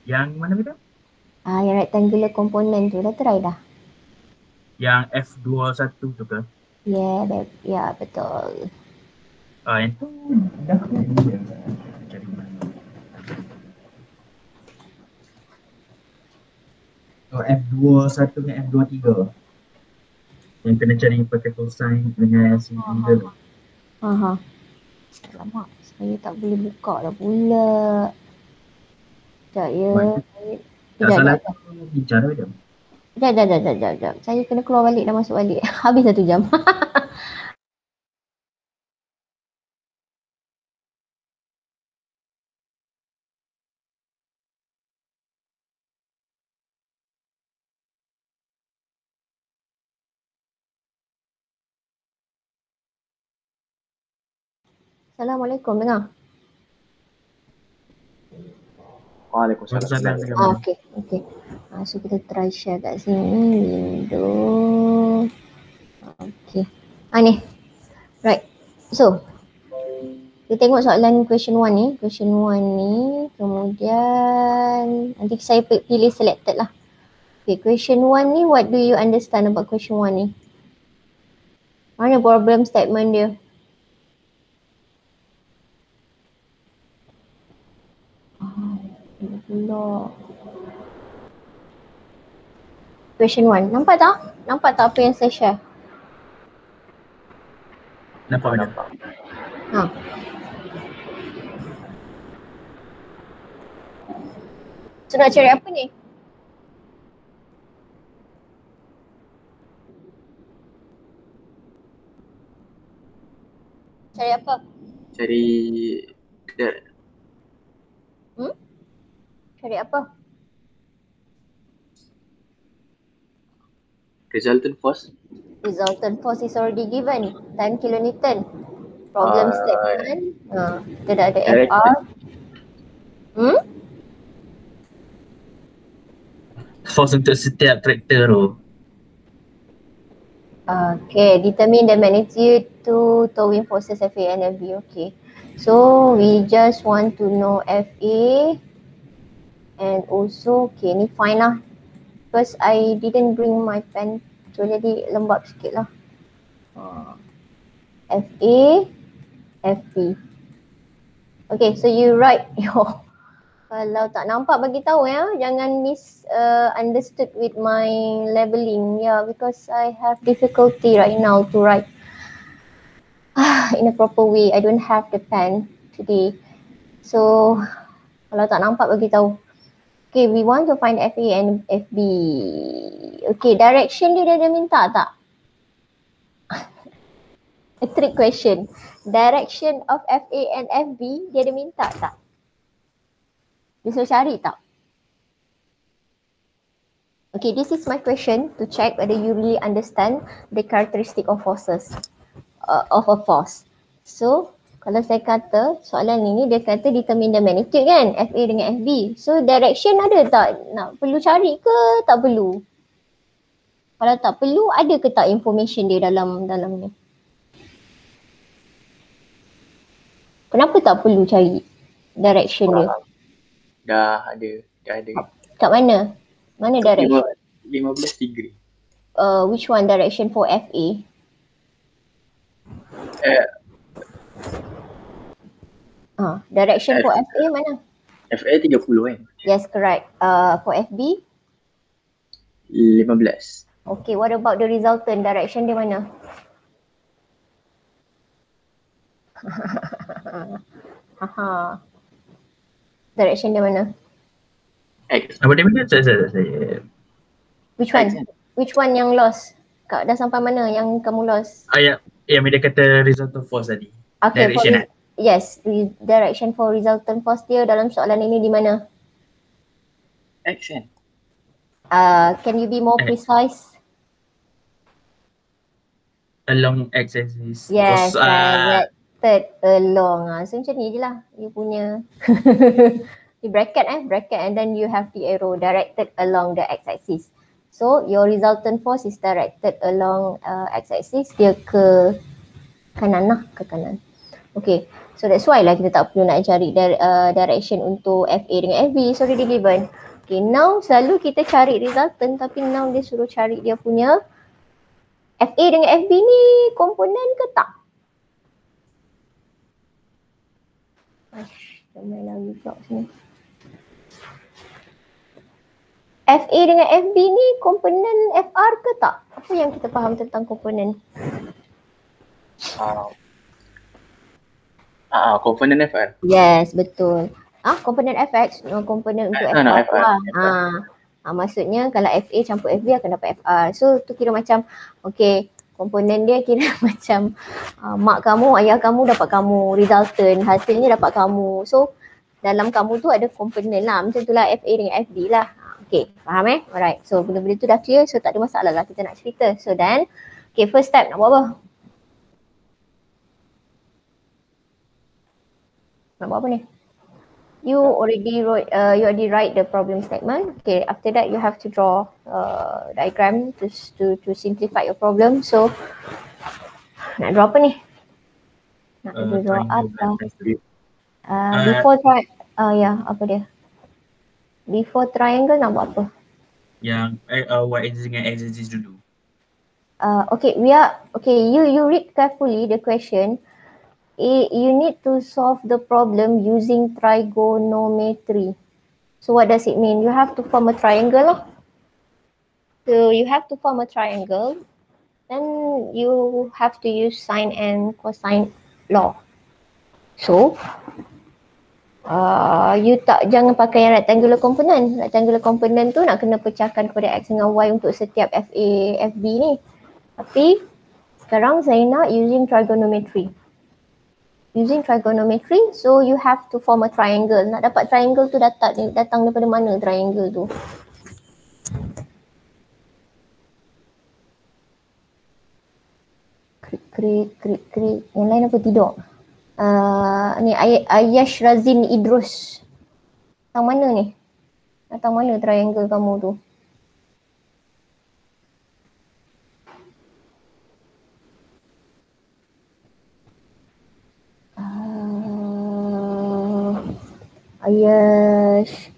Yang mana benda? Yang rectangular component tu dah try dah. Yang F21 tu ke? Ya, betul. Yang tu dah cari mana. F21 dengan F23 yang kena cari pakai cosine dengan sin angle. Aha. Alamak, saya tak boleh buka dah pula. Sekejap ya. Tak Sekejap, salah sekejap. tu bicara dia. Sekejap. Saya kena keluar balik dah masuk balik. Habis 1 jam. Assalamualaikum, dengar? Waalaikumsalam. Waalaikumsalam dengan mana? Okey. So kita try share kat sini. Window. Okey. Ni. Right. So, kita tengok soalan question 1 ni. Question 1 ni, kemudian nanti saya pilih selected lah. Okay, question 1 ni, what do you understand about question 1 ni? Mana problem statement dia? Question 1. Nampak tak? Nampak tak apa yang saya share? Nampak. So nak cari apa ni? Cari apa? Cari Cari apa? resultant force. Resultant force is already given. 10 kilonewton. Problem statement. Kita dah ada FR. Force untuk setiap traktor tu. Okay, determine the magnitude to towing forces FA and FB. Okay. So we just want to know FA and also okay ni fine lah. Because I didn't bring my pen, so jadi lembab sikit lah. FA, FB. Okay, so you write your, kalau tak nampak bagi tahu ya, jangan misunderstood with my labeling. Yeah, because I have difficulty right now to write in a proper way. I don't have the pen today. So, kalau tak nampak bagi tahu. Okay, we want to find FA and FB. Okay, direction dia ada minta tak? A trick question. Direction of FA and FB dia ada minta tak? Dia suruh cari tak? Okay, this is my question to check whether you really understand the characteristic of forces, of a force. So, kalau saya kata soalan ini dia kata determine the magnitude kan, FA dengan FB. So, direction ada tak? Nak perlu cari ke tak perlu? Kalau tak perlu, ada ke tak information dia dalamnya? Kenapa tak perlu cari direction dia? Dah ada. Kat mana? Mana direction? 15 degree. Which one direction for FA? Direction for FA mana? FA 30 kan? Yes, correct. For FB? 15. Okay, what about the resultant? Direction dia mana? Direction dia mana? X. Apa dia mana? Saya. Which one? Which one yang lost? Kak dah sampai mana yang kamu lost? Yang dia kata resultant force tadi. Okay, Direction yes, direction for resultant force dia dalam soalan ini di mana? X kan? Can you be more precise? Along x-axis. Yes, directed along. So macam ni je lah you punya. Di bracket and then you have the arrow directed along the x-axis. So your resultant force is directed along x-axis, dia ke kanan lah, ke kanan. Okay, so that's why lah kita tak perlu nak cari direction untuk FA dengan FB. It's already given. Okay, now selalu kita cari resultant tapi now dia suruh cari dia punya FA dengan FB ni komponen ke tak? Ramai lagi pula sini. FA dengan FB ni komponen FR ke tak? Apa yang kita faham tentang komponen? Komponen FR. Yes, betul. Komponen FX, komponen untuk FR tu lah. Maksudnya kalau FA campur FB akan dapat FR. So tu kira macam, okay, komponen dia kira macam mak kamu, ayah kamu dapat kamu, resultant, hasilnya dapat kamu. So dalam kamu tu ada komponen lah, macam tu lah FA dengan FB lah. Okay, faham Alright, so benda-benda tu dah clear, so tak ada masalah lah kita nak cerita. So then, okay, first step nak buat apa? Nak buat apa ni? You already write the problem statement. Okay, after that you have to draw diagram to simplify your problem. So nak draw apa ni? Nak draw apa? Before apa dia? Before triangle nak buat apa? Yang y-axis dengan x-axis dulu. Okay, you read carefully the question. You need to solve the problem using trigonometry. So what does it mean? You have to form a triangle. So you have to form a triangle. Then you have to use sine and cosine law. So jangan pakai yang rectangular component. Rectangular component tu nak kena pecahkan kepada x dengan y untuk setiap FA, FB ni. Tapi sekarang saya nak using trigonometry. Using trigonometry, so you have to form a triangle. Nak dapat triangle tu datang daripada mana triangle tu? Krik. Yang lain apa tidur? Ni Ayash Razin Idrus. Datang mana ni? Datang mana triangle kamu tu? Ayash.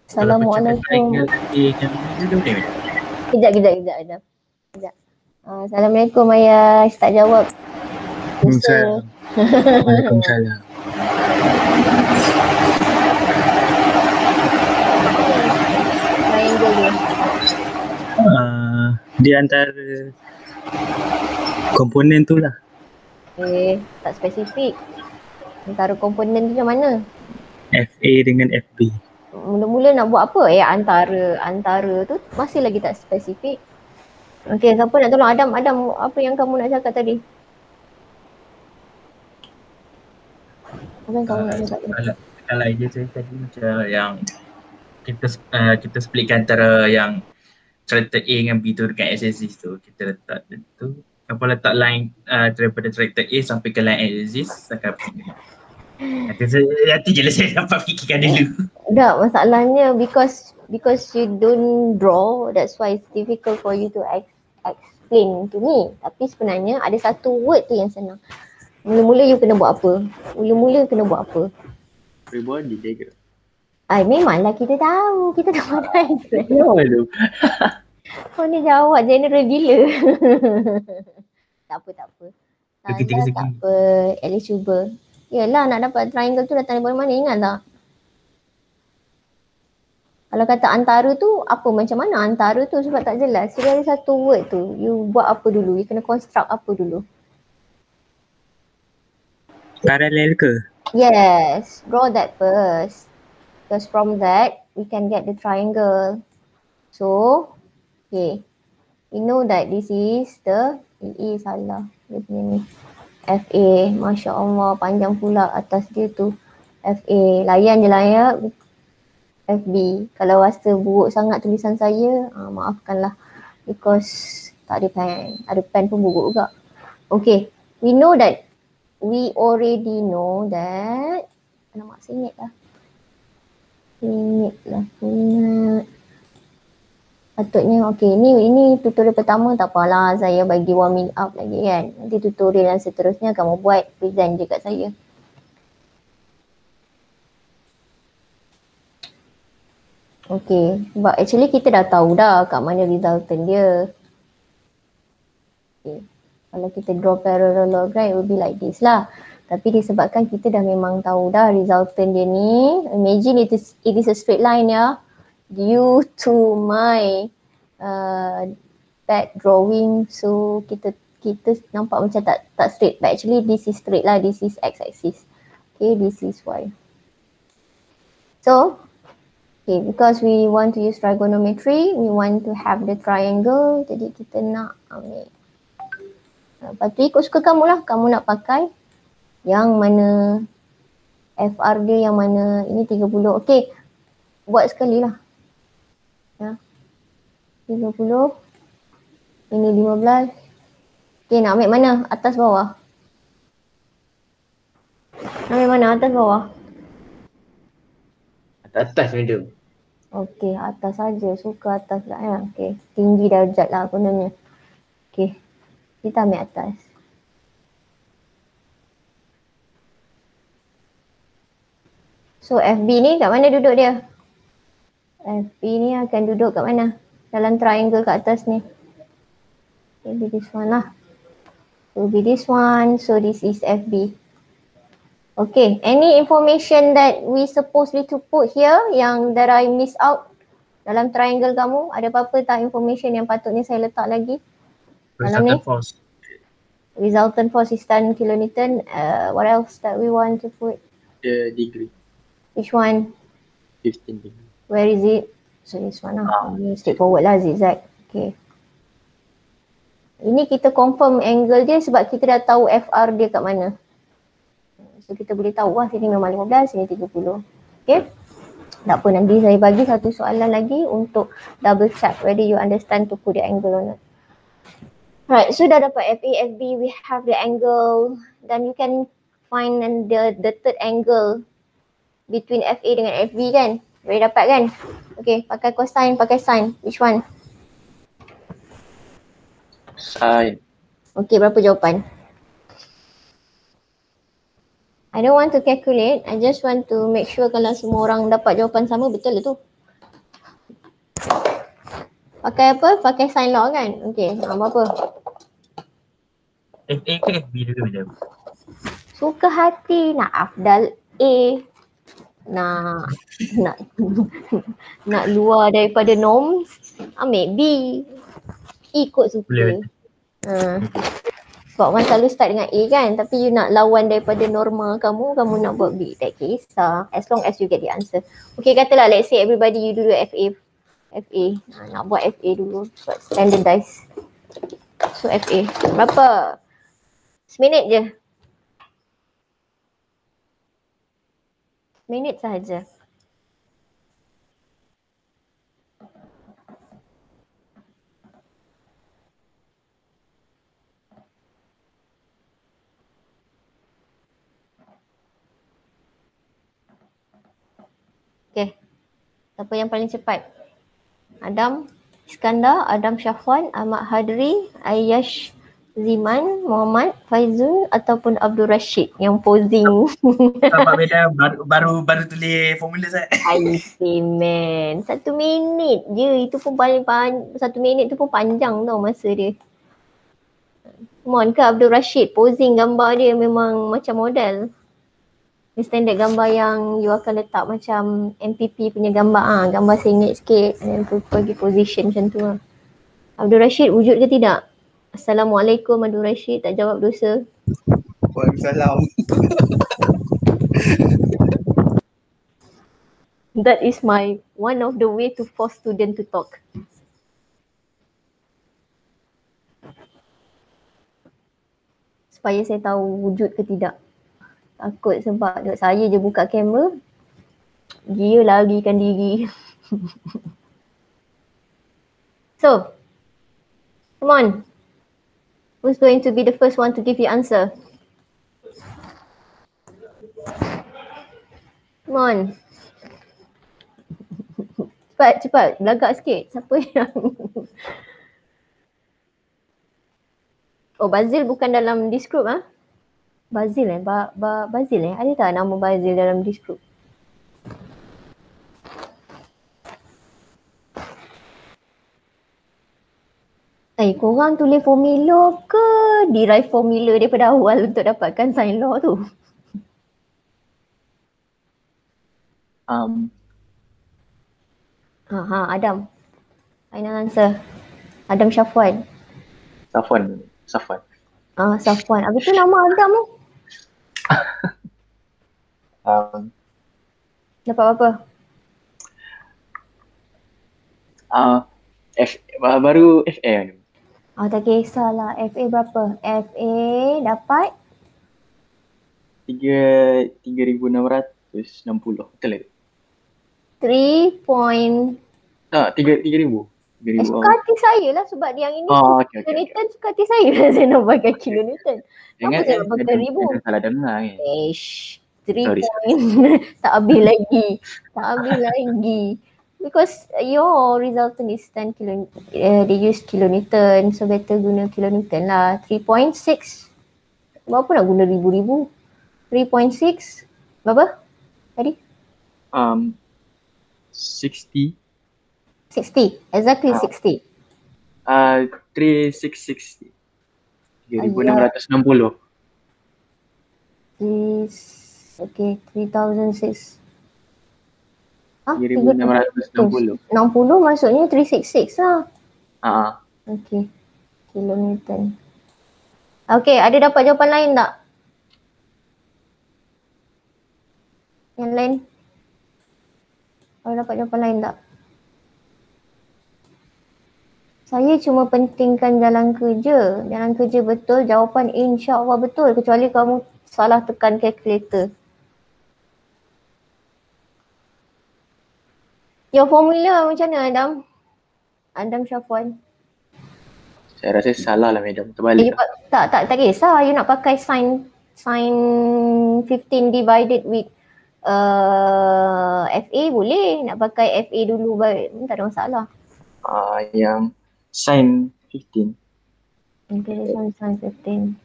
Assalamualaikum. Kejap. Assalamualaikum Ayash, tak jawab. Waalaikumsalam. Triangle dia. Di antara komponen tu lah. Tak spesifik. Antara komponen tu macam mana? FA dengan FB. Mula-mula nak buat apa? Antara tu masih lagi tak spesifik. Okay, siapa nak tolong Adam? Adam, apa yang kamu nak cakap tadi? Apa yang kamu nak cakap tadi? Kalau idea saya tadi macam yang kita splitkan antara yang character A dengan B tu dekat x-axis tu, kita letak tu. Apa letak line daripada character A sampai ke line x-axis akan nanti je lah saya dapat fikirkan dulu. Tak, masalahnya because you don't draw, that's why it's difficult for you to explain to me. Tapi sebenarnya ada satu word tu yang senang. Mula-mula you kena buat apa? Free body diagram. Memanglah kita tahu. Kita dah pandai. Malu. Kau ni jawab general gila. Tak apa. Tak apa. At least cuba. Yelah, nak dapat triangle tu datang daripada mana, ingat tak? Kalau kata antara tu, apa macam mana antara tu sebab tak jelas. Jadi ada satu word tu, you buat apa dulu? You kena construct apa dulu? Paralel ke? Yes, draw that first. Because from that, we can get the triangle. So, okay. We know that this is the, salah. Dia punya ni. FA, Masya Allah, panjang pula atas dia tu. FA, layan je lah ya. FB, kalau rasa buruk sangat tulisan saya, maafkanlah. Because tak ada pen. Ada pen pun buruk juga. Okay, we already know that, alamak saya ingat lah. Patutnya okey, ini tutorial pertama, tak apalah saya bagi warming up lagi kan. Nanti tutorial yang seterusnya kamu buat present je kat saya. Okey, sebab actually kita dah tahu dah kat mana resultant dia. Okay. Kalau kita draw parallelogram, it will be like this lah. Tapi disebabkan kita dah memang tahu dah resultant dia ni, imagine it is a straight line ya. Due to my bad drawing, so kita nampak macam tak straight, but actually this is straight lah. This is x axis. Okay, this is y. So, okay, because we want to use trigonometry, we want to have the triangle, jadi kita nak ambil. Lepas tu ikut suka kamu lah, kamu nak pakai yang mana FR dia yang mana, ini 30. Okay, buat sekali lah. Ya. 30, ini 15. Okay, nak ambil mana? Atas bawah? Nak ambil mana? Atas bawah? Atas medium. Okay, atas saja. Suka atas lah ya. Okay, tinggi darjat lah kononnya. Okay, kita ambil atas. So FB ni kat mana duduk dia? FB ni akan duduk kat mana? Dalam triangle kat atas ni. Okay, be this one lah. So be this one. So this is FB. Okay, any information that we supposedly to put here yang that I miss out dalam triangle kamu? Ada apa-apa tak information yang patutnya saya letak lagi? Dalam ni? Resultant force. Resultant force is 10 kilonewton. What else that we want to put? The degree. Which one? 15 degree. Where is it? So this one lah. Straightforward lah, zigzag. Okay. Ini kita confirm angle dia sebab kita dah tahu FR dia kat mana. So kita boleh tahu lah sini memang 15, sini 30. Okay. Tak apa, nanti saya bagi satu soalan lagi untuk double check whether you understand to put the angle or not. Right, so dah dapat FA, FB, we have the angle. Then you can find the third angle between FA dengan FB kan? Boleh dapat kan? Okay, pakai cosine, pakai sin. Which one? Sine. Okay, berapa jawapan? I don't want to calculate. I just want to make sure kalau semua orang dapat jawapan sama, betul lah tu. Pakai apa? Pakai sin law kan? Okay, berapa? FA ke FB dulu macam? Suka hati nak Afdal A. Nak luar daripada norm, ambil B. Ikut suka. Boleh. Sebab orang selalu start dengan A kan, tapi you nak lawan daripada norma kamu nak buat B. Tak kisah, as long as you get the answer. Okay, katalah let's say everybody you dulu FA. Nak buat FA dulu sebab standardize. So FA, berapa? Seminit je. Minit sahaja. Okay. Siapa yang paling cepat? Adam Iskandar, Adam Syafwan, Ahmad Hadri, Ayash Ziman, Muhammad Faizul ataupun Abdul Rashid yang posing. Nampak beda baru tulis formula saya. I see man. 1 minit je. Itu pun paling 1 minit tu pun panjang tau masa dia. Come on ke Abdul Rashid, posing gambar dia memang macam model. Ni standard gambar yang you akan letak macam MPP punya gambar. Gambar sengit sikit dan pergi position macam tu lah. Abdul Rashid wujud ke tidak? Assalamualaikum Abdul Rashid, tak jawab dosa. Waalaikumsalam. That is my one of the way to force student to talk. Supaya saya tahu wujud ke tidak. Takut sebab saya je buka kamera, dia larikan diri. So, come on. Who's going to be the first one to give you answer? Come on. Cepat. Belagak sikit. Siapa yang... Oh, Bazil bukan dalam this group ah? Bazil Bazil Ada tak nama Bazil dalam this group? Korang tulis formula ke derive formula daripada awal untuk dapatkan sign law tu? Adam. Final answer. Adam Syafwan. Safwan. Safwan. Habis tu nama Adam tu? Dapat apa? Baru FA ni. Tak kisahlah. FA berapa? FA dapat 3,660. Betul ke? 3 Tak, 3,000. suka hati saya lah sebab yang ini Okay. kilonewton suka hati saya lah saya nak pakai kilonewton. Jangan saya nak pakai ribu? salah dengar kan. 3 Sorry. point. Tak habis lagi. Because your resultant is 10 kilo, they use kilonewton, so better guna kilonewton lah. 3.6. Berapa nak guna ribu-ribu? 3.6. Berapa tadi? 60. 60. Exactly 60. 3,660. 3,660. Okay, 3,006. 3,660. 60 maksudnya 366 lah. Okay, kilonewton. Okay, ada dapat jawapan lain tak? Yang lain? Ada dapat jawapan lain tak? Saya cuma pentingkan jalan kerja. Jalan kerja betul, jawapan insya-Allah betul kecuali kamu salah tekan kalkulator. Your formula macam mana Adam Syafwan? Saya rasa salah lah madam. Terbalik. Tak kisah. You nak pakai sin 15 divided with FA boleh. Nak pakai FA dulu tak ada masalah. Yang sin 15. Okay, this one sin 15.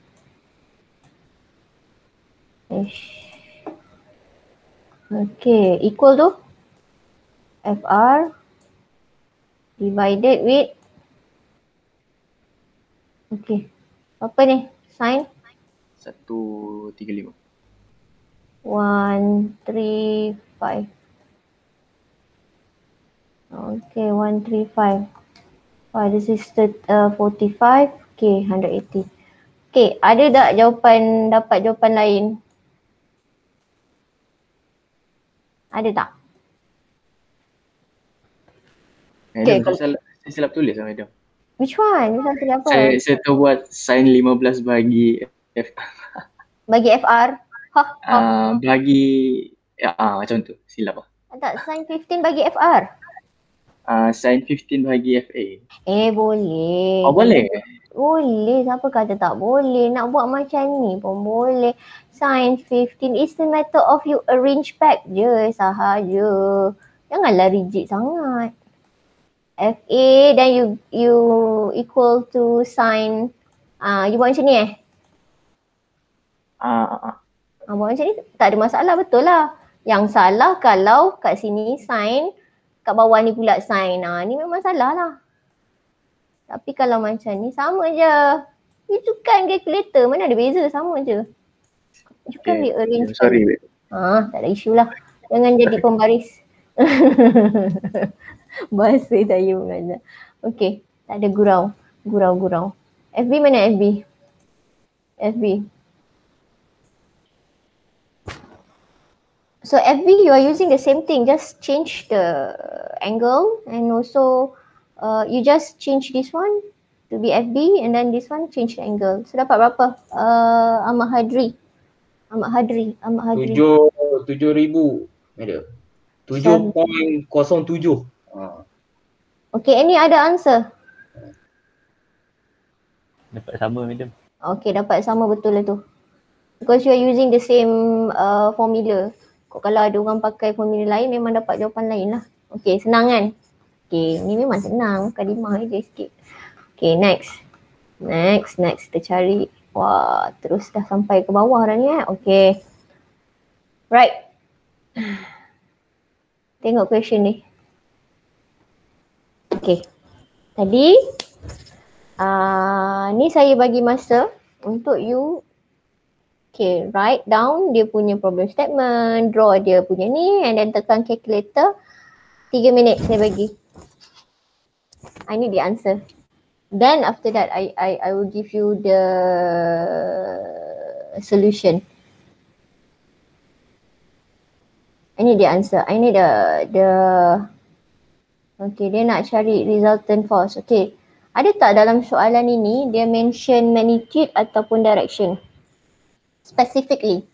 Okay, equal to FR divided with, okay, apa ni? Sin 135. 135. Okay, 135. This is 45. Okay, 180. Okay, ada tak dapat jawapan lain? Ada tak? Madam, saya silap tulis lah madam. Which one? Which one tadi apa? Saya terbuat sin 15 bagi Bagi FR? bagi macam tu. Silap lah. Tak, sin 15 bagi FR? Sin 15 bagi FA. Boleh. Boleh? Boleh. Siapa kata tak boleh? Nak buat macam ni pun boleh. Sin 15 is the matter of you arrange back je sahaja. Janganlah rigid sangat. FA then you equal to sin, you buat macam ni buat macam ni tak ada masalah, betul lah. Yang salah kalau kat sini sin, kat bawah ni pula sin. Ni memang salah lah. Tapi kalau macam ni sama je. Tunjukkan kalkulator, mana ada beza, sama je. Tunjukkan dia arrange. Sorry. Tak ada isu lah. Jangan jadi pembaris. Bahasa saya mengajar. Okay, tak ada gurau. FB mana FB? So FB you are using the same thing, just change the angle and also you just change this one to be FB and then this one change the angle. So dapat berapa? Ahmad Hadri. 7,000 ada. 7.07. Okay, any other answer? Dapat sama madam. Okay, dapat sama betul lah tu. Because you are using the same formula. Kalau ada orang pakai formula lain memang dapat jawapan lain lah. Okay, senang kan? Okay, ni memang senang. Kalimah je sikit. Okay, next. Next, kita cari. Wah, terus dah sampai ke bawah dah ni Okay. Right. Tengok question ni. Okay. Tadi, ni saya bagi masa untuk you write down dia punya problem statement, draw dia punya ni and then tekan calculator. 3 minit saya bagi. I need the answer. Then after that, I will give you the solution. I need the answer. I need the okay, dia nak cari resultant force. Okay. Ada tak dalam soalan ini dia mention magnitude ataupun direction? Specifically.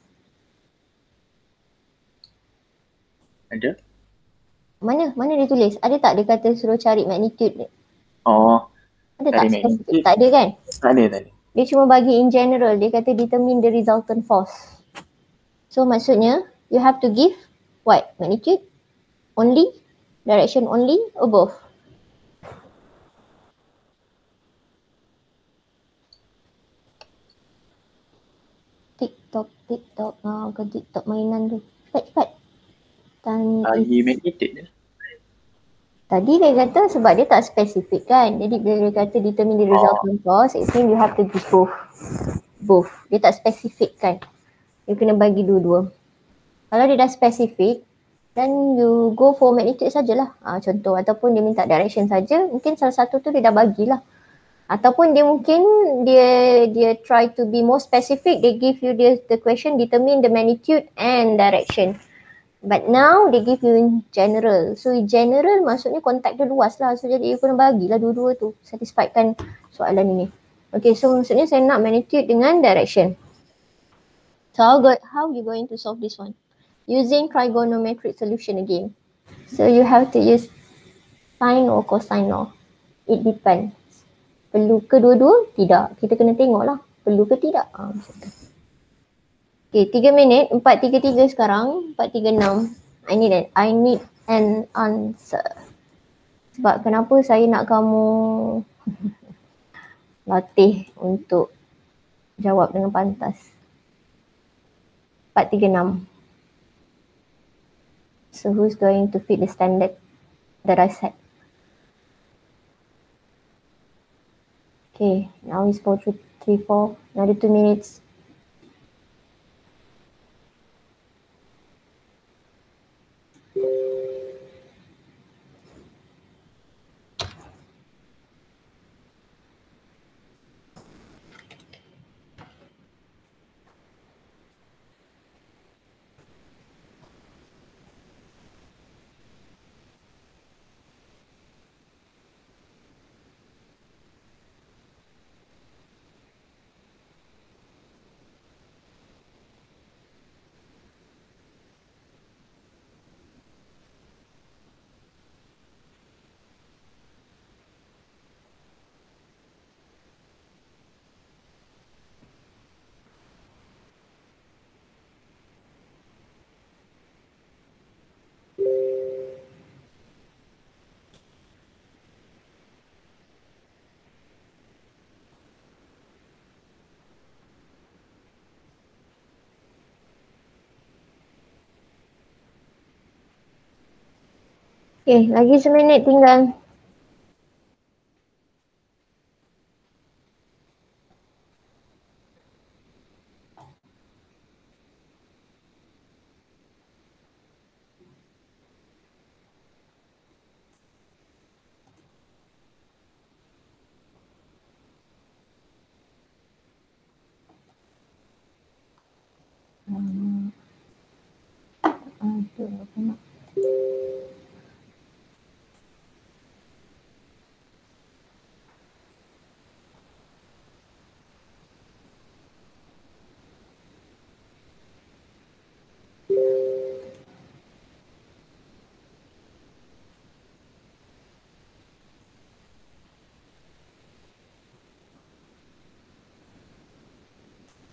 Ada? Mana dia tulis? Ada tak dia kata suruh cari magnitude? Oh, Ada tak cari spesifik? magnitude. Tak ada kan? tak ada. Dia cuma bagi in general. Dia kata determine the resultant force. So maksudnya you have to give what? Magnitude? Only? Direction only or both? TikTok. Bukan TikTok mainan tu. Cepat. Bagi magnitude je. Tadi dia kata sebab dia tak spesifik kan. Jadi bila dia kata determine the resultant force, it means you have to give both. Dia tak spesifik kan. You kena bagi dua-dua. Kalau dia dah spesifik, then you go for magnitude sajalah. Contoh ataupun dia minta direction saja, mungkin salah satu tu dia dah bagilah. Ataupun dia mungkin dia try to be more specific, they give you the question determine the magnitude and direction. But now they give you in general. So in general maksudnya kontak dia luas lah. So jadi you kena bagilah dua-dua tu. Satisfykan soalan ini. Okay, so maksudnya saya nak magnitude dengan direction. So how you going to solve this one? Using trigonometric solution again. So you have to use sine or cosine law. It depends. Perlu ke dua-dua? Tidak. Kita kena tengok lah. Perlu ke tidak? Macam tu. Okay, 3 minit. 4.33 sekarang. 4.36. I need an answer. Sebab kenapa saya nak kamu latih untuk jawab dengan pantas. 4.36. So who's going to fit the standard that I set? Okay, now it's 4:34. Another 2 minutes. Okay, lagi seminit tinggal. Aduh, apa nak?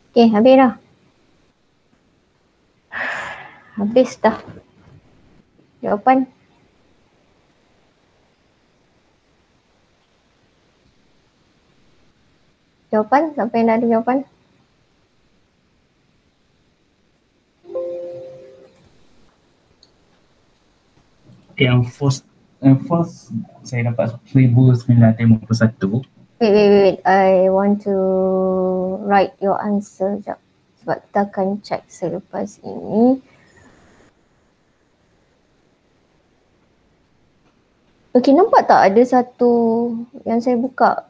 Okay, habis dah. Habis dah. Jawapan. Jawapan? Siapa yang dah ada jawapan? Yang force saya dapat 1951. Wait. I want to write your answer sekejap. Sebab kita akan check selepas ini. Okay, nampak tak ada satu yang saya buka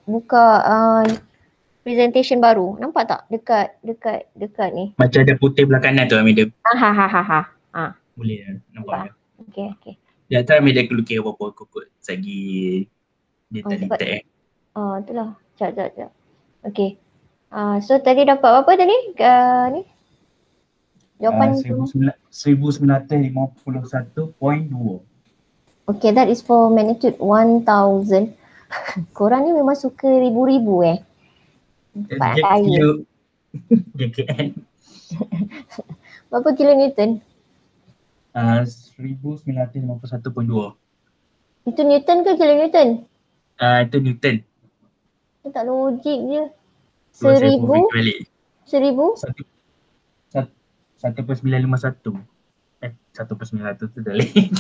presentation baru. Nampak tak dekat ni? Macam ada putih belah kanan tu Hamida. Nampak. Boleh nampak. Okay. Di atas Hamida lukis apa-apa kokot sagi dia tak sebab- detect. Itulah. Sekejap. Okay. So tadi dapat apa tadi? Ni? Jawapan 1951.2. Okay, that is for magnitude 1000. Korang ni memang suka ribu-ribu Cepat Dia kaya. kilo JKN. Berapa kilonewton? 1951.2. Itu Newton ke kilonewton? Itu Newton. Itu tak logik je. Saya pun 1000? fikir balik. 1000? 1.951. 1.951 tu dah lain.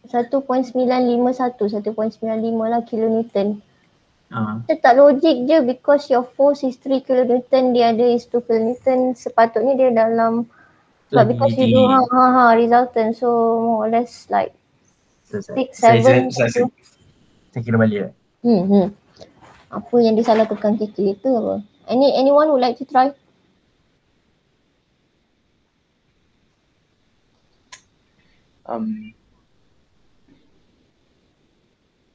1.951 lah kilonewton. Ah, Itu tak logik je because your force is 3 kilonewton, the other is 2 kilonewton. Sepatutnya dia dalam sebab because you do resultant, so more or less like 6, 7. Saya kira balik. Apa yang dia salah tekan calculator apa? Anyone would like to try?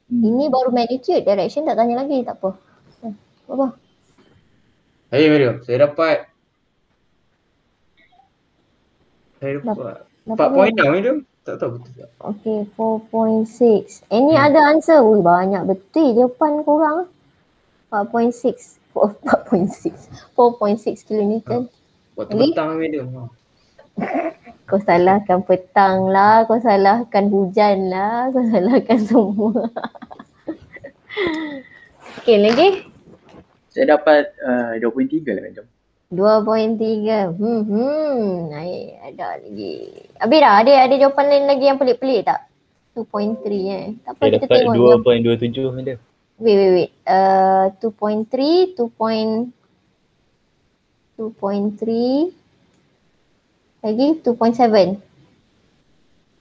Ini baru magnitude, direction tak tanya lagi, tak apa. Apa? Hey Mario, saya dapat 4.6 Mario. Tak tahu betul tak. Okay, 4.6. Any other answer? Ui, banyak betul jawapan korang. 4.6. 4.6 kilonewton. Waktu Lagi? petang Mario. Kau salahkan petang lah, kau salahkan hujan lah, kau salahkan semua. Okay, lagi? Saya dapat 23 lah Mario. 2.3. Naik, ada lagi. Habis dah, ada jawapan lain lagi yang pelik-pelik tak? 2.3 Tak apa, Saya kita dapat tengok. 2.27 ada. Wait. 2.3, 2.3. Lagi 2.7.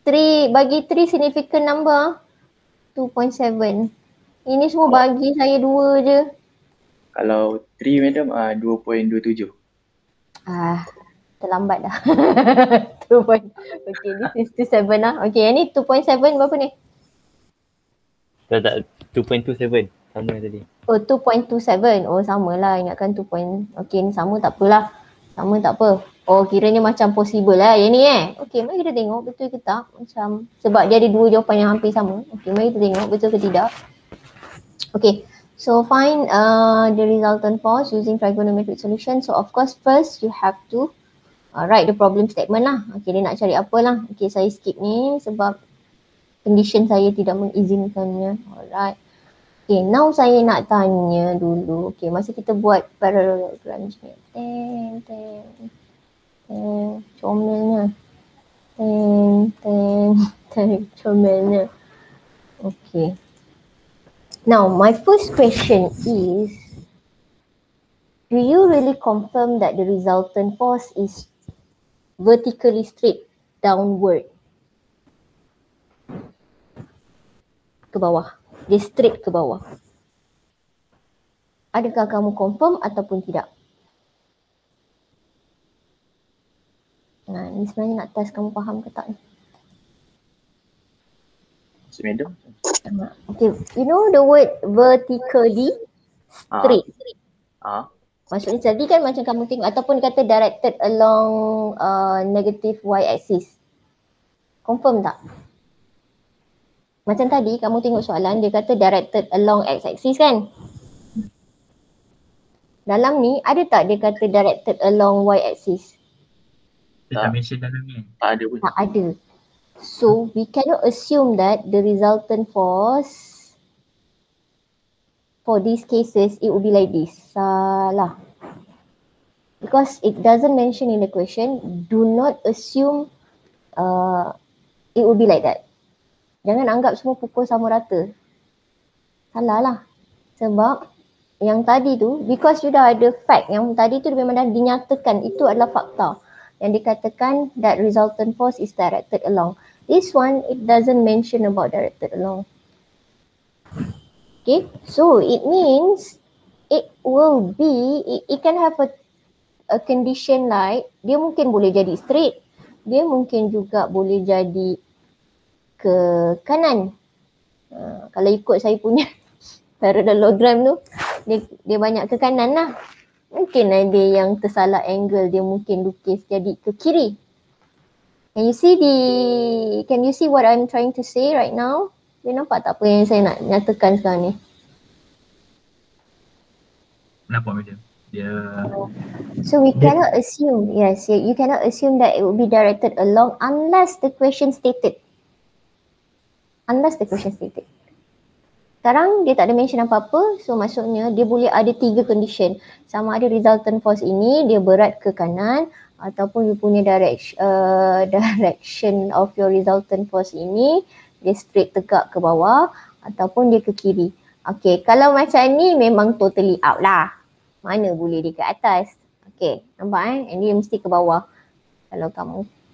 3, bagi 3 significant number. 2.7. Ini semua bagi saya 2 je. Kalau 3 madam 2.27. Terlambat dah. 2. Okay, this is 7 lah. Okay, yang ni 2.7 berapa ni? Tak 2.27 sama tadi. Oh, 2.27. Oh, sama lah. Ingatkan 2. Okay, ni sama tak apalah. Sama tak apa. Oh, kiranya macam possible lah yang ni Okay, mari kita tengok betul ke tak. Macam sebab dia ada 2 jawapan yang hampir sama. Okay, mari kita tengok betul ke tidak. Okay, so find the resultant force using trigonometric solution. So of course first you have to write the problem statement lah. Okay, dia nak cari apa lah. Okay, saya skip ni sebab condition saya tidak mengizinkannya. Alright. Okay, now saya nak tanya dulu. Okay, masa kita buat parallelogram ni. Comelnya. Comelnya. Okay. Now, my first question is, do you really confirm that the resultant force is vertically straight downward? Ke bawah. Dia straight ke bawah. Adakah kamu confirm ataupun tidak? Nah, ni sebenarnya nak test kamu faham ke tak ni. Madam. Okay, you know the word vertically straight. Maksudnya tadi kan macam kamu tengok ataupun kata directed along negative y axis. Confirm tak? Macam tadi kamu tengok soalan dia kata directed along x axis kan? Dalam ni ada tak dia kata directed along y axis? Dia tak mention dalam ni. Tak ada pun. Tak ada. So we cannot assume that the resultant force for these cases, it will be like this. Salah. Because it doesn't mention in the question, do not assume it will be like that. Jangan anggap semua pukul sama rata. Salah lah. Sebab yang tadi tu, because you dah ada fact, yang tadi tu memang dah dinyatakan, itu adalah fakta. Yang dikatakan that resultant force is directed along. This one, it doesn't mention about directed along. Okay, so it means it will be, it can have a condition like, dia mungkin boleh jadi straight, dia mungkin juga boleh jadi ke kanan. Kalau ikut saya punya parallelogram tu, dia banyak ke kanan lah. Mungkin ada yang tersalah angle, dia mungkin lukis jadi ke kiri. Can you see what I'm trying to say right now? Dia nampak tak apa yang saya nak nyatakan sekarang ni? Nampak macam dia. So we cannot assume, yes, you cannot assume that it will be directed along unless the question stated. Unless the question stated. Sekarang dia tak ada mention apa-apa, so maksudnya dia boleh ada 3 condition. Sama ada resultant force ini dia berat ke kanan, ataupun you punya direction of your resultant force ini dia straight tegak ke bawah, ataupun dia ke kiri. Okay, kalau macam ni memang totally out lah. Mana boleh dia ke atas. Okay, nampak And dia mesti ke bawah. Kalau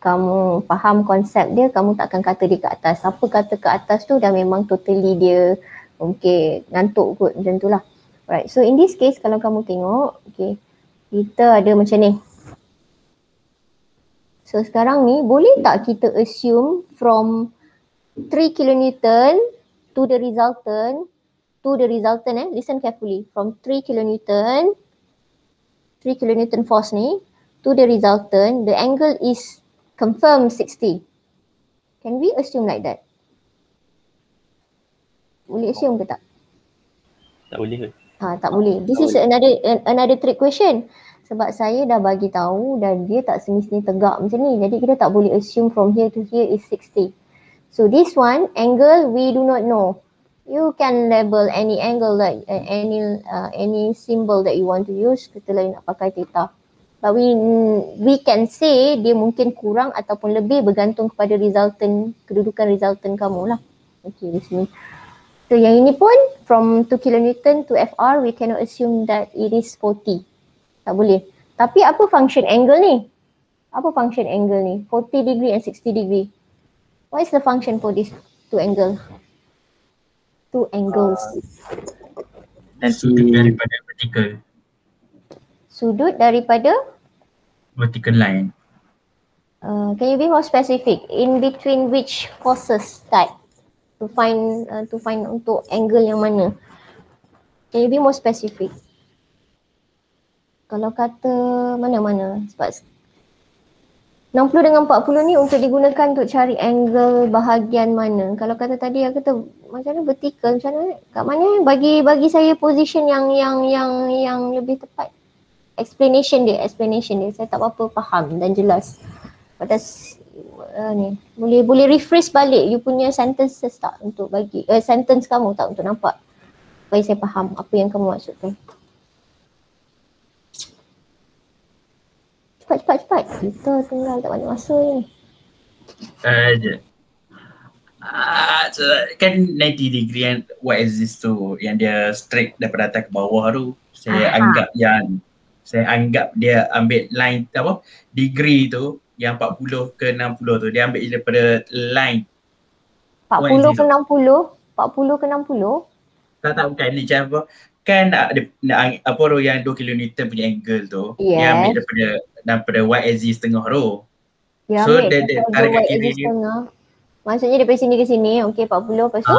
kamu faham konsep dia, kamu takkan kata dia ke atas. Apa kata ke atas tu dah memang totally dia ngantuk kot macam tu lah. Right, so in this case kalau kamu tengok, okay, kita ada macam ni. So sekarang ni boleh tak kita assume from 3 kilonewton to the resultant, listen carefully, from 3 kilonewton force ni to the resultant, the angle is confirmed 60. Can we assume like that? Boleh assume ke tak? Tak boleh ke? Tak boleh. This is another trick question. Sebab saya dah bagi tahu dan dia tak semestinya tegak macam ni. Jadi kita tak boleh assume from here to here is 60. So this one, angle we do not know. You can label any angle like any symbol that you want to use. Kita lagi nak pakai theta. But we can say dia mungkin kurang ataupun lebih bergantung kepada kedudukan resultant kamu lah. Okay, di sini. So yang ini pun from 2 kilonewton to FR we cannot assume that it is 40. Tak boleh. Tapi apa function angle ni? Apa function angle ni? 40 degree and 60 degree. What is the function for these two angles? Two angles. Dan sudut daripada vertical. Sudut daripada? Vertical line. Can you be more specific? In between which forces type? To find untuk angle yang mana? Can you be more specific? Kalau kata mana-mana, sebab 60 dengan 40 ni untuk digunakan untuk cari angle bahagian mana. Kalau kata tadi aku kata macam mana vertical, macam mana? Kat mana? Bagi saya position yang lebih tepat. Explanation dia. Saya tak apa-apa faham dan jelas. Padas ni boleh rephrase balik you punya sentences tak untuk bagi sentence kamu tak untuk nampak supaya saya faham apa yang kamu maksudkan. Cepat. Kita tinggal tak banyak masa ni. Kan 90 degree yang what is this tu yang dia straight daripada atas ke bawah tu, saya anggap dia ambil line apa degree tu yang 40 ke 60 tu, dia ambil daripada line 40 ke 60? Tak bukan ni macam apa. Kan apa tu yang 2 kilonewton punya angle tu, dia ambil daripada y axis tengah tu. So dia tarik kat kiri ni. Maksudnya daripada sini ke sini, okey 40 lepas tu?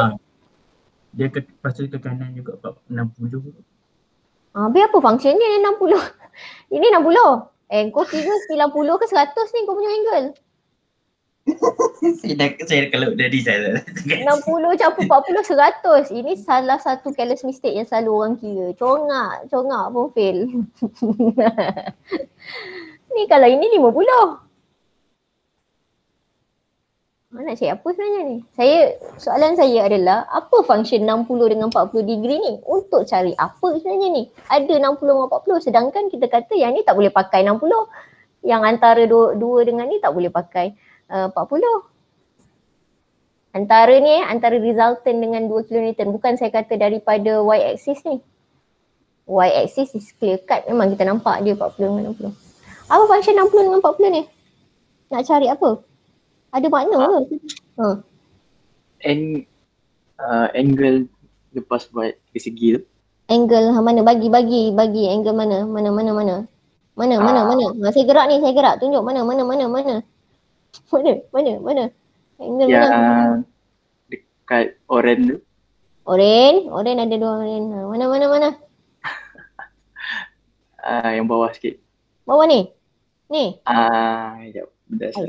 Dia lepas tu ke kanan juga 60. Habis apa function dia 60? Ini 60. Kau kira 90 ke 100 ni kau punya angle? saya kalau dari saya 60 campur 40 100. Ini salah satu careless mistake yang selalu orang kira. Congak pun fail. Ni kalau ini 50. nak cari apa sebenarnya ni? Soalan saya adalah apa function 60 dengan 40 degree ni? Untuk cari apa sebenarnya ni? Ada 60 dengan 40 sedangkan kita kata yang ni tak boleh pakai 60. Yang antara dua dengan ni tak boleh pakai 40. Antara resultant dengan 2 kN. Bukan saya kata daripada y-axis ni. Y-axis is clear cut. Memang kita nampak dia 40 dengan 60. Apa function 60 dengan 40 ni? Nak cari apa? Ada makna ke? Angle lepas buat tiga segi tu. Angle mana? Bagi angle mana? Mana? Saya gerak ni, tunjuk mana? Mana? Angle Yang mana? dekat oren tu. Oren ada 2 oren. Mana? Yang bawah sikit. Bawah ni? Ni? Sekejap.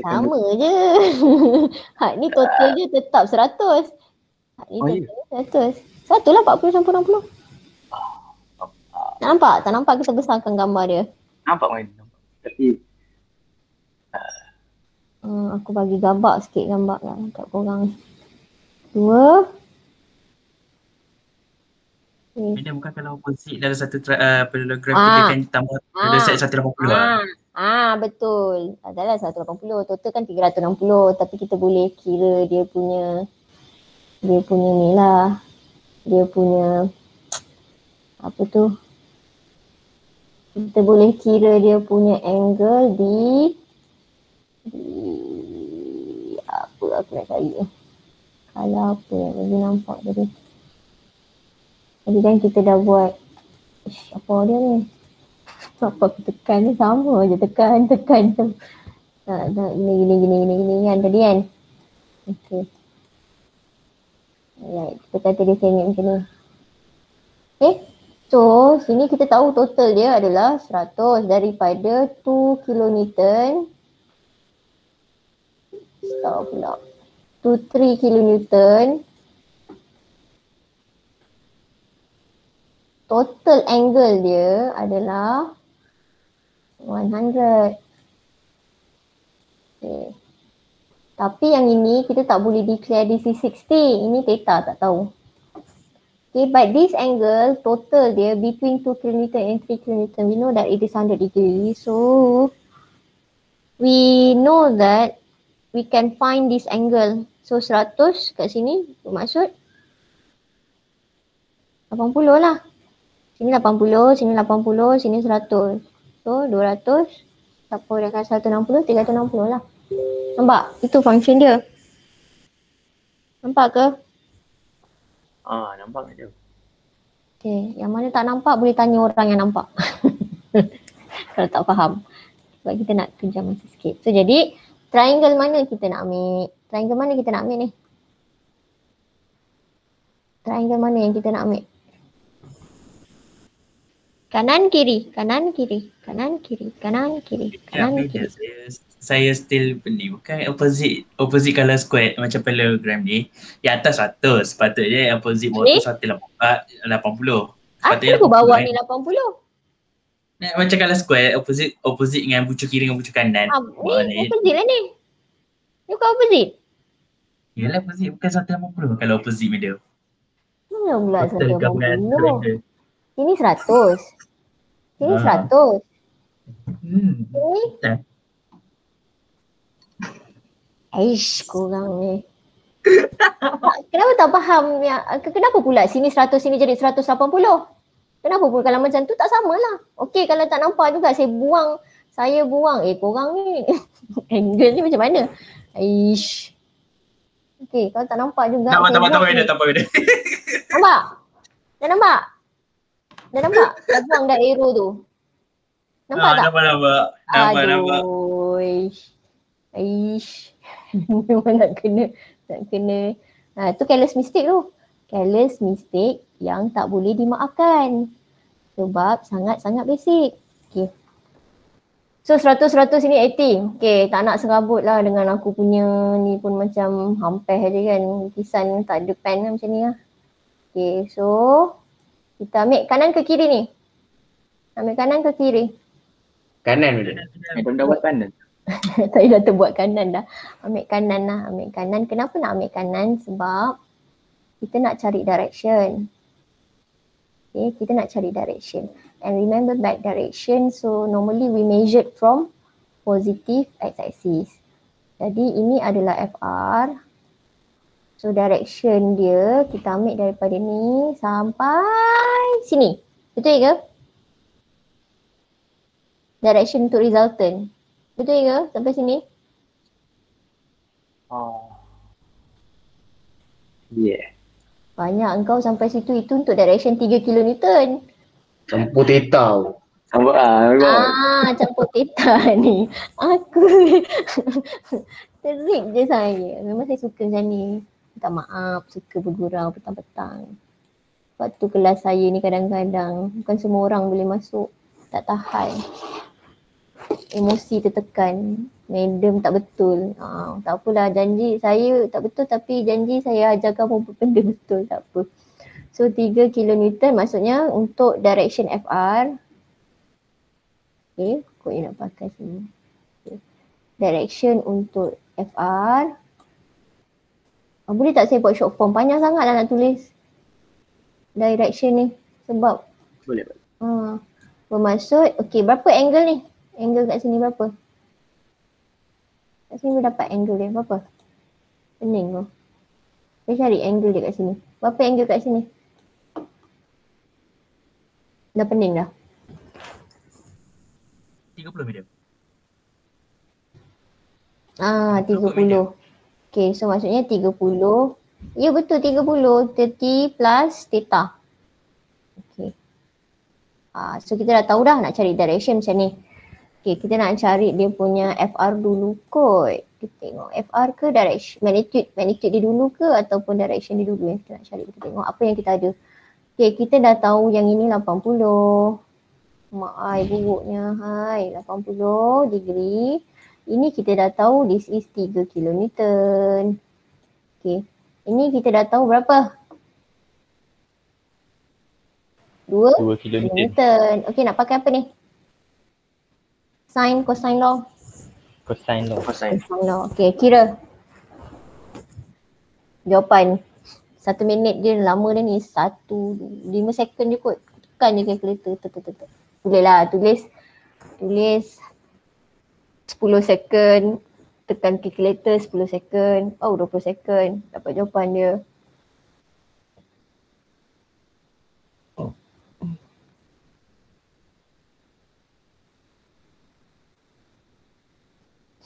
Sama je. Hak ni total je tetap 100. Hak ni total 100. 100 lah 40 campur 60. Tak nampak kita besarkan gambar dia. Nampak main. Tapi Aku bagi gambar sikit gambar lah kat korang. 2. Benda bukan kalau opposite dalam satu parallelogram dia kan tambah ada set 180 lah. Betul. Adalah 180. Total kan 360 tapi kita boleh kira dia punya ni lah. Dia punya apa tu? Kita boleh kira dia punya angle di apa aku nak cari. Kalau apa yang lagi nampak tadi. Tadi kan kita dah buat apa dia ni? Apa aku tekan ni sama je tekan tu. Gini kan tadi kan. Okey. Alright, kita kata dia sengit macam ni. So sini kita tahu total dia adalah 100 daripada 2 kilonewton. Stop pula. To 3 kilonewton. Total angle dia adalah 100. Okay. Tapi yang ini kita tak boleh declare this is 60. Ini theta tak tahu. Okay, but this angle total dia between 2 kN and 3 kN. We know that it is 100 degree. So we know that we can find this angle. So 100 kat sini bermaksud 80 lah. Sini 80, sini 80, sini 100. So 200 campur dengan 160, 360 lah. Nampak? Itu function dia. Nampak ke? Nampak je. Okay, yang mana tak nampak boleh tanya orang yang nampak. Kalau tak faham. Sebab kita nak tunjuk masa sikit. So jadi triangle mana kita nak ambil? Triangle mana kita nak ambil ni? Triangle mana yang kita nak ambil? Kanan kiri. Saya still ni bukan opposite color square macam parallelogram ni. Yang atas 100, sepatutnya yang opposite bawah tu 180. Kenapa bawah ni 80? Macam color square opposite dengan bucu kiri dengan bucu kanan. Ni opposite lah ni. Ni bukan opposite. Yalah opposite bukan 180 kalau opposite medium. Mana pula Betul gabungan 180? triangle. Ini 100. Ini 100. Ini korang ni. Kenapa tak faham ya? Kenapa pula sini 100, sini jadi 180? Kenapa pula kalau macam tu tak samalah. Okey, kalau tak nampak juga saya buang. Korang ni angle ni macam mana? Okey, kalau tak nampak juga. Tak apa. Nampak? Dah nampak? Dah buang dah arrow tu. Nampak tak? Nampak. Memang nak kena. Tu careless mistake tu. Careless mistake yang tak boleh dimaafkan. Sebab sangat-sangat basic. Okay. So 100 ini 80. Okay, tak nak serabut lah dengan aku punya ni pun macam hampir je kan. Lukisan tak ada pen lah macam ni lah. Okay, so kita ambil kanan ke kiri ni? Ambil kanan ke kiri? Kanan dulu. Dah buat kanan. Saya dah terbuat kanan dah. Ambil kanan lah, ambil kanan. Kenapa nak ambil kanan? Sebab kita nak cari direction. Okay, kita nak cari direction. And remember back direction, so normally we measured from positive x-axis. Jadi ini adalah FR. So direction dia kita ambil daripada ni sampai sini. Betul ke? Direction untuk resultant. Betul ke sampai sini? Oh. Yeah. Banyak engkau sampai situ, itu untuk direction 3 kilonewton. Campur tetau. Sambut memang. Campur theta ni. Aku terik je saya. Memang saya suka macam ni. Minta maaf, suka bergurau petang-petang. Sebab tu kelas saya ni kadang-kadang bukan semua orang boleh masuk. Tak tahan. Emosi tertekan. Madam tak betul. Tak apalah, janji saya tak betul tapi janji saya ajar kamu benda betul, tak apa. So 3 kilonewton maksudnya untuk direction FR. Okay, kod yang nak pakai sini. Okay. Direction untuk FR. Boleh tak saya buat short form? Panjang sangat lah nak tulis direction ni. Sebab Boleh. bermaksud, okay, berapa angle ni? Angle kat sini berapa? Kat sini dapat angle dia berapa? Pening tu. Saya cari angle dia kat sini. Berapa angle kat sini? Dah pening dah. 30 medium. 30. Okay, so maksudnya 30. Ya betul 30. 30 plus theta. Okay. So kita dah tahu dah nak cari direction macam ni. Okay, kita nak cari dia punya FR dulu kot. Kita tengok FR ke direction, magnitude dia dulu ke ataupun direction dia dulu yang kita nak cari. Kita tengok apa yang kita ada. Okay, kita dah tahu yang ini 80. Mak ai buruknya. Hai, 80 degree. Ini kita dah tahu this is 3 kilonewton. Okay. Ini kita dah tahu berapa? 2 kilonewton. Okay, nak pakai apa ni? Sin, cosine law. Cosine law. Cosine. Cosine law. Okay, kira. Jawapan. 1 minit dia lama dia ni 5 second je kot. Tekan je calculator. Boleh lah tulis 10 second, tekan calculator 10 second, 20 second, dapat jawapan dia.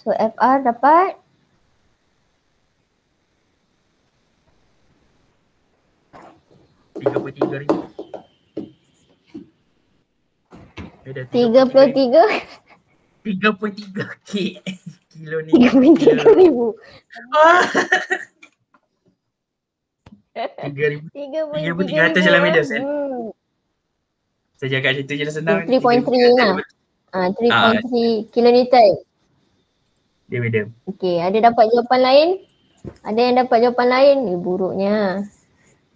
So FR dapat 33,000. 33 33 kilo ni. 33,000. 3,300 dalam media sen. Saya cakap macam tu je dah senang. 3.3 lah. 3.3 kilonewton. Dia medium. Okay, ada dapat jawapan lain? Ada yang dapat jawapan lain? Ni buruknya.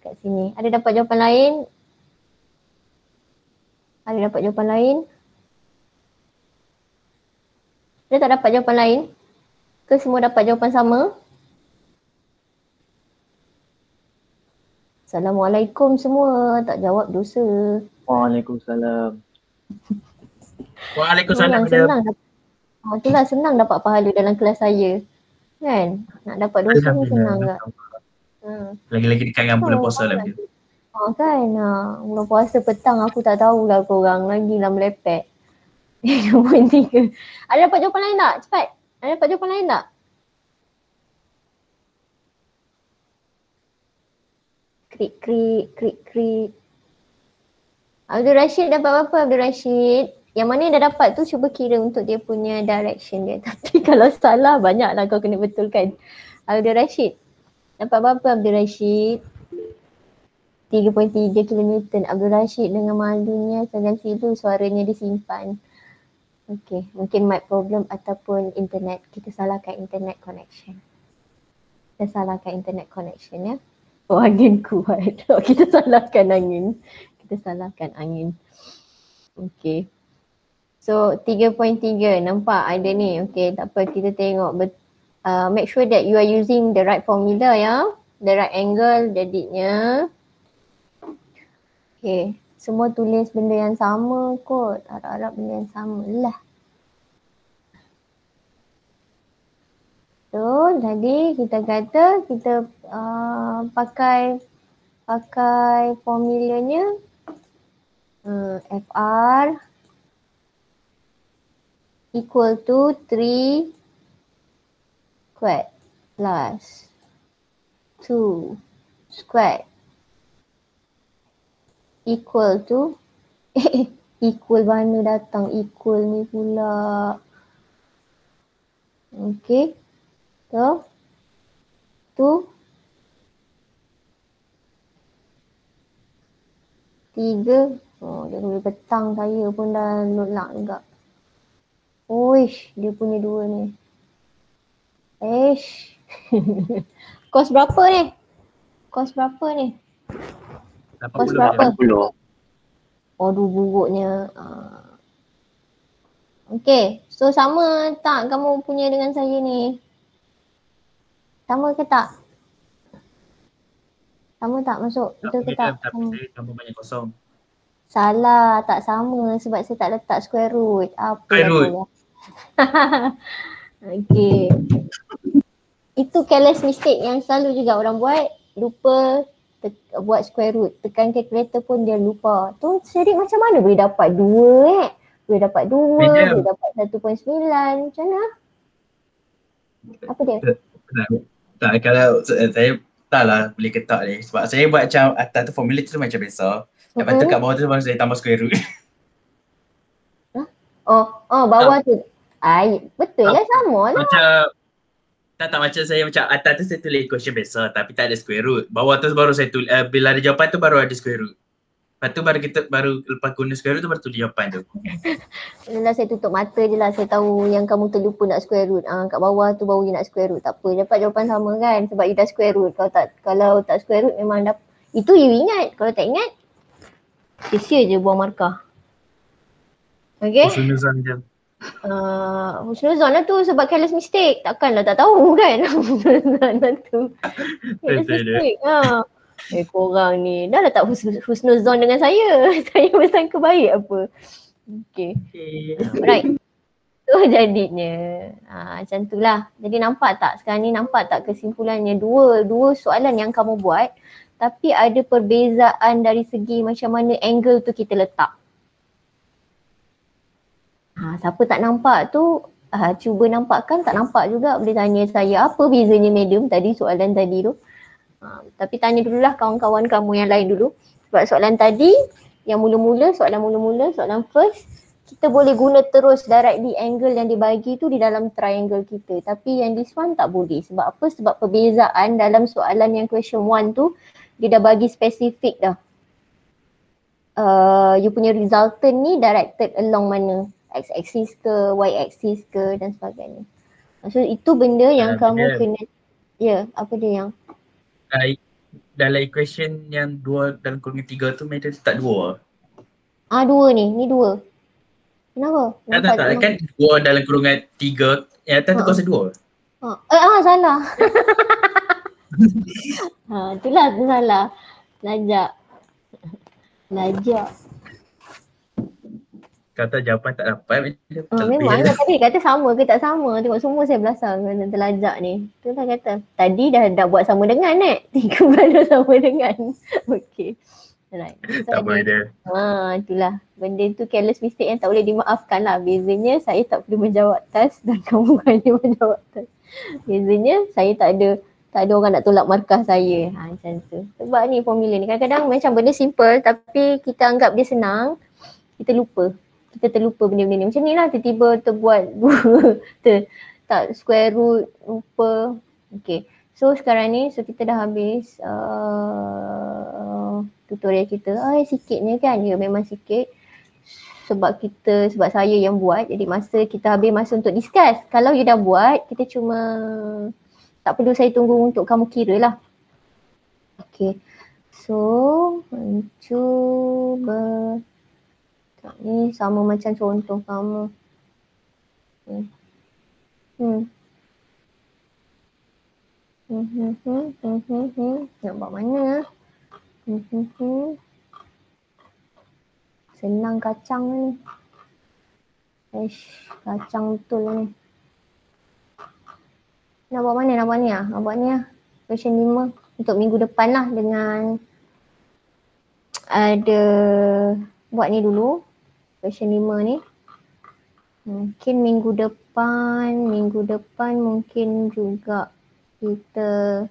Kat sini. Ada dapat jawapan lain? Ada dapat jawapan lain? Ada tak dapat jawapan lain? Ke semua dapat jawapan sama? Assalamualaikum semua. Tak jawab dosa. Waalaikumsalam. Waalaikumsalam. Senang dapat. Itulah senang dapat pahala dalam kelas saya. Kan? Nak dapat dosa pun senang tak? Lagi-lagi dekat dengan bulan puasa lah. Kan? Bulan puasa petang aku tak tahulah korang. Lagi lah melepet. 2.3. Ada dapat jawapan lain tak? Cepat. Ada dapat jawapan lain tak? Krik. Abdul Rashid dapat apa Abdul Rashid? Yang mana yang dah dapat tu cuba kira untuk dia punya direction dia. Tapi kalau salah banyaklah kau kena betulkan. Abdul Rashid. Dapat berapa Abdul Rashid? 3.3 kilonewton. Abdul Rashid dengan malunya segan silu suaranya disimpan. Okay, mungkin mic problem ataupun internet. Kita salahkan internet connection. Ya. Oh, angin kuat. Kita salahkan angin. Okay. So 3.3 nampak ada ni. Okay, tak apa, kita tengok. Make sure that you are using the right formula ya. The right angle jadinya. Okay, semua tulis benda yang sama kot. Harap-harap benda yang sama lah. So, jadi kita kata kita pakai formulanya FR equal to 3 squared plus 2 squared equal to equal mana datang equal ni pula. Okay. So 2 3. Oh, dia boleh petang saya pun dah lock juga. Oish, dia punya 2 ni. Eish. Kos berapa ni? Kos berapa ni? Kos 80 berapa? 80. Aduh, buruknya. Okay, so sama tak kamu punya dengan saya ni? Sama ke tak? Sama tak masuk? Betul ke tak? Tapi saya tambah banyak kosong. Salah, tak sama sebab saya tak letak square root. Apa Square root. boleh. Okay. Itu careless mistake yang selalu juga orang buat. Lupa buat square root. Tekan calculator pun dia lupa. Tu Syerik macam mana boleh dapat 2 Boleh dapat 2, Medium. boleh dapat 1.9. Macam mana? Apa dia? Tak, kalau saya taklah boleh ketak ni. Sebab saya buat macam atas tu formula tu macam biasa. Lepas tu kat bawah tu baru saya tambah square root. Bawah tu. Betul lah, sama lah. Macam tak macam saya macam atas tu saya tulis equation biasa tapi tak ada square root. Bawah tu baru saya tulis bila ada jawapan tu baru ada square root. Lepas tu baru lepas guna square root tu baru tulis jawapan tu. Yelah, saya tutup mata je lah. Saya tahu yang kamu terlupa nak square root. Kat bawah tu baru you nak square root. Tak apa, dapat jawapan sama kan sebab you dah square root. Kalau tak square root memang dapat. Itu you ingat. Kalau tak ingat, sia-sia je buang markah. Okay? Husnuzon je. Husnuzon lah tu sebab careless mistake. Takkanlah tak tahu kan. Husnuzon lah tu. Careless mistake. Korang ni dah letak husnuzon dengan saya. Saya bersangka baik apa. Okay. Right. So jadinya macam tu lah. Jadi nampak tak sekarang ni, nampak tak kesimpulannya? Dua soalan yang kamu buat tapi ada perbezaan dari segi macam mana angle tu kita letak. Siapa tak nampak tu cuba nampakkan. Tak nampak juga boleh tanya saya apa bezanya medium tadi, soalan tadi tu. Tapi tanya dululah kawan-kawan kamu yang lain dulu. Sebab soalan tadi yang mula-mula, soalan first, kita boleh guna terus directly angle yang dibagi tu di dalam triangle kita. Tapi yang this one tak boleh. Sebab apa? Sebab perbezaan dalam soalan yang question 1 tu dia dah bagi spesifik dah. You punya resultant ni directed along mana? X-axis ke, Y-axis ke dan sebagainya. So itu benda yang kamu kena, apa dia yang? Dalam equation yang 2 dalam kurungan 3 tu Madam tak 2. 2 ni 2. Kenapa? Tak, kan 2 dalam kurungan 3, yang atas tu kuasa 2. Salah. Itulah tu salah. Lajak. Kata jawapan tak dapat. Memang lah tadi kata sama ke tak sama. Tengok semua saya belasang dengan terlajak ni. Itulah kata. Tadi dah buat sama dengan 3 benda sama dengan. Okay. Right. Tak boleh dia. Itulah. Benda tu careless mistake yang tak boleh dimaafkan lah. Bezanya saya tak perlu menjawab task dan kamu hanya menjawab task. Bezanya saya tak ada orang nak tolak markah saya. Macam tu. Sebab ni formula ni kadang-kadang macam benda simple tapi kita anggap dia senang. Kita terlupa benda-benda ni. Macam ni lah tiba-tiba terbuat 2. Tak square root, lupa. Okay. So sekarang ni, kita dah habis tutorial kita. Sikitnya kan? Ya memang sikit. Sebab saya yang buat. Jadi kita habis masa untuk discuss. Kalau you dah buat, kita cuma tak perlu saya tunggu untuk kamu kira lah. Okay. So, cuba Ni sama macam contoh kamu. Nak buat mana? Senang kacang ni. Kacang betul ni. Nak buat mana? Nak buat ni lah. Nak buat ni lah. Question 5 untuk minggu depan lah dengan ada buat ni dulu. Question 5 ni. Mungkin minggu depan mungkin juga kita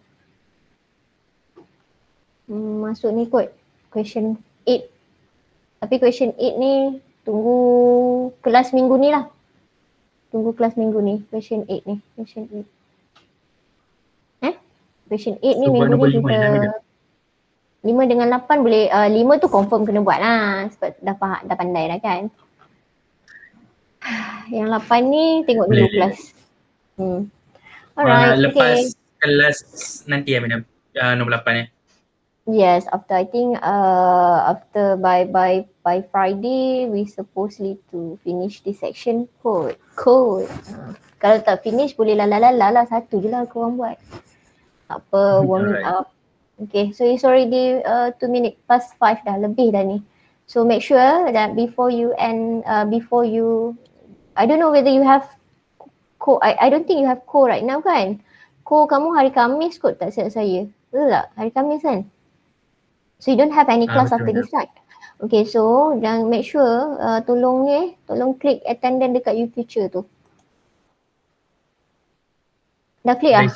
masuk ni kot. Question 8. Tapi question 8 ni tunggu kelas minggu ni lah. Tunggu kelas minggu ni. Question 8 ni. Question 8. Question 8 ni minggu ni kita 5 dengan 8 boleh, 5 tu confirm kena buat lah sebab dah pandai dah kan. Yang 8 ni tengok dulu kelas. Alright, lepas kelas nanti ya madam, nombor 8 ya. Yes, after I think after by Friday we supposedly to finish this section code. Kalau tak finish boleh lah satu je lah korang buat. Apa warming up. Okay, so it's already 2 minutes past 5 dah, lebih dah ni. So make sure that before you I don't know whether you have co. I don't think you have co right now kan. Co kamu hari Khamis kot tak silap saya. Betul tak? Hari Khamis kan? So you don't have any class after this right? Okay, so dan make sure tolong klik attendance dekat YouFuture tu. Dah klik lah?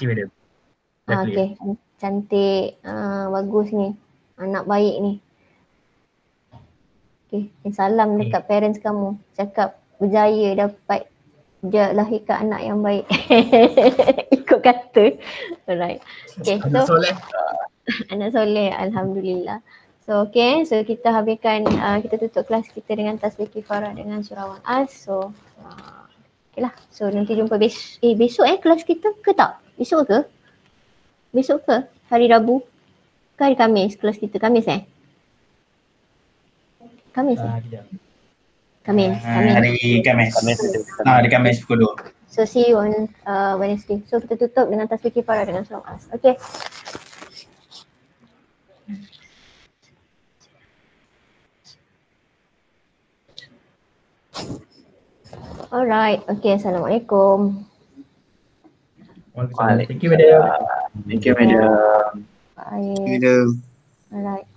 Okay, cantik, bagus ni, anak baik ni. Okay, salam dekat parents kamu, cakap berjaya dapat dia lahirkan anak yang baik. Ikut kata. Alright. Okay, so anak soleh, alhamdulillah. So okay, so kita habiskan, kita tutup kelas kita dengan tasbih kifarah dengan surah Al-As. So okay lah, so nanti jumpa besok kelas kita ke tak? Besok ke? Hari Rabu ke hari Khamis kelas kita? Khamis Khamis hari Khamis. Hari Khamis pukul 2. So see you on Wednesday. So kita tutup dengan tasbih kifarah dengan surah Al-As. Okay. Alright. Okay, Assalamualaikum. Thank you madam. Thank you madam. Bye. Alright.